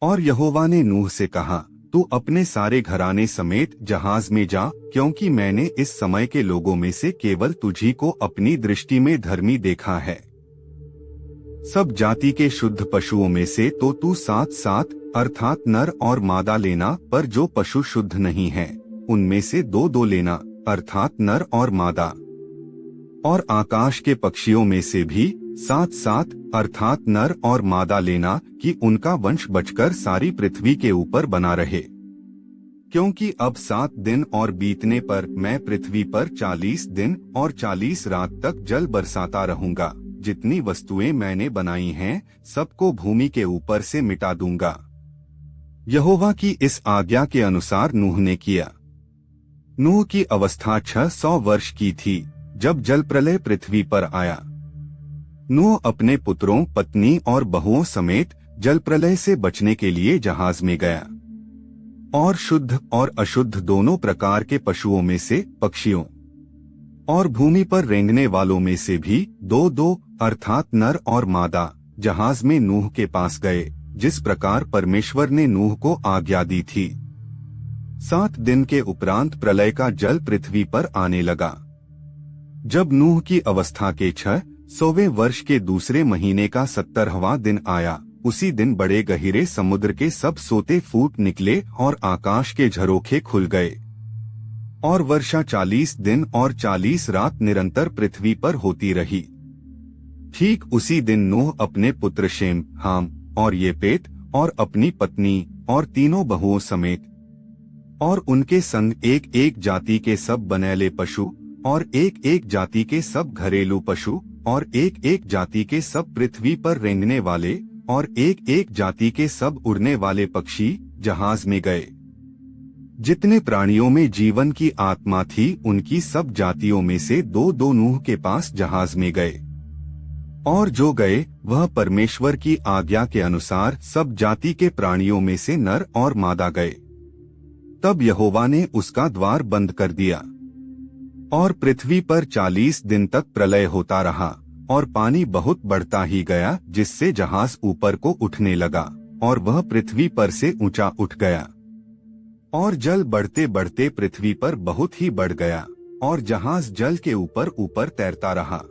और यहोवा ने नूह से कहा, तू अपने सारे घराने समेत जहाज में जा, क्योंकि मैंने इस समय के लोगों में से केवल तुझी को अपनी दृष्टि में धर्मी देखा है। सब जाति के शुद्ध पशुओं में से तो तू 7-7 अर्थात नर और मादा लेना, पर जो पशु शुद्ध नहीं है उनमें से 2-2 लेना, अर्थात नर और मादा। और आकाश के पक्षियों में से भी 7-7 अर्थात नर और मादा लेना, कि उनका वंश बचकर सारी पृथ्वी के ऊपर बना रहे। क्योंकि अब 7 दिन और बीतने पर मैं पृथ्वी पर 40 दिन और 40 रात तक जल बरसाता रहूंगा। जितनी वस्तुएं मैंने बनाई हैं सबको भूमि के ऊपर से मिटा दूंगा। यहोवा की इस आज्ञा के अनुसार नूह ने किया। नूह की अवस्था 600 वर्ष की थी जब जल प्रलय पृथ्वी पर आया। नूह अपने पुत्रों, पत्नी और बहुओं समेत जल प्रलय से बचने के लिए जहाज में गया, और शुद्ध और अशुद्ध दोनों प्रकार के पशुओं में से, पक्षियों और भूमि पर रेंगने वालों में से भी 2-2 अर्थात नर और मादा जहाज में नूह के पास गए, जिस प्रकार परमेश्वर ने नूह को आज्ञा दी थी। 7 दिन के उपरांत प्रलय का जल पृथ्वी पर आने लगा। जब नूह की अवस्था के 600वें वर्ष के दूसरे महीने का 70वां दिन आया, उसी दिन बड़े गहीरे समुद्र के सब सोते फूट निकले और आकाश के झरोखे खुल गए, और वर्षा 40 दिन और 40 रात निरंतर पृथ्वी पर होती रही। ठीक उसी दिन नूह अपने पुत्र शेम, हाम और येपेत और अपनी पत्नी और तीनों बहुओं समेत और उनके संग एक जाति के सब बनैले पशु और एक जाति के सब घरेलू पशु और एक जाति के सब पृथ्वी पर रेंगने वाले और एक जाति के सब उड़ने वाले पक्षी जहाज में गए। जितने प्राणियों में जीवन की आत्मा थी उनकी सब जातियों में से 2-2 नूह के पास जहाज में गए, और जो गए वह परमेश्वर की आज्ञा के अनुसार सब जाति के प्राणियों में से नर और मादा गए। तब यहोवा ने उसका द्वार बंद कर दिया, और पृथ्वी पर 40 दिन तक प्रलय होता रहा, और पानी बहुत बढ़ता ही गया, जिससे जहाज ऊपर को उठने लगा, और वह पृथ्वी पर से ऊंचा उठ गया। और जल बढ़ते बढ़ते पृथ्वी पर बहुत ही बढ़ गया, और जहाज जल के ऊपर ऊपर तैरता रहा।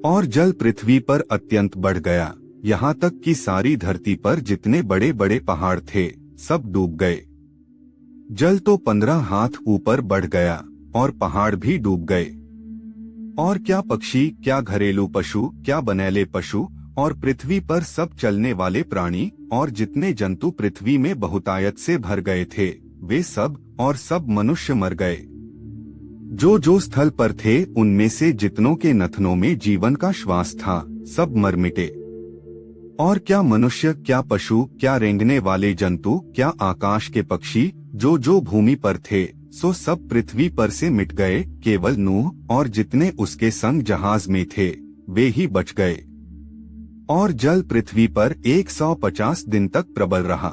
और जल पृथ्वी पर अत्यंत बढ़ गया, यहाँ तक कि सारी धरती पर जितने बड़े बड़े पहाड़ थे सब डूब गए। जल तो 15 हाथ ऊपर बढ़ गया, और पहाड़ भी डूब गए। और क्या पक्षी, क्या घरेलू पशु, क्या बनैले पशु और पृथ्वी पर सब चलने वाले प्राणी और जितने जंतु पृथ्वी में बहुतायत से भर गए थे, वे सब और सब मनुष्य मर गए। जो स्थल पर थे उनमें से जितनों के नथनों में जीवन का श्वास था, सब मर मिटे। और क्या मनुष्य, क्या पशु, क्या रेंगने वाले जंतु, क्या आकाश के पक्षी, जो भूमि पर थे, सो सब पृथ्वी पर से मिट गए। केवल नूह और जितने उसके संग जहाज में थे वे ही बच गए। और जल पृथ्वी पर 150 दिन तक प्रबल रहा।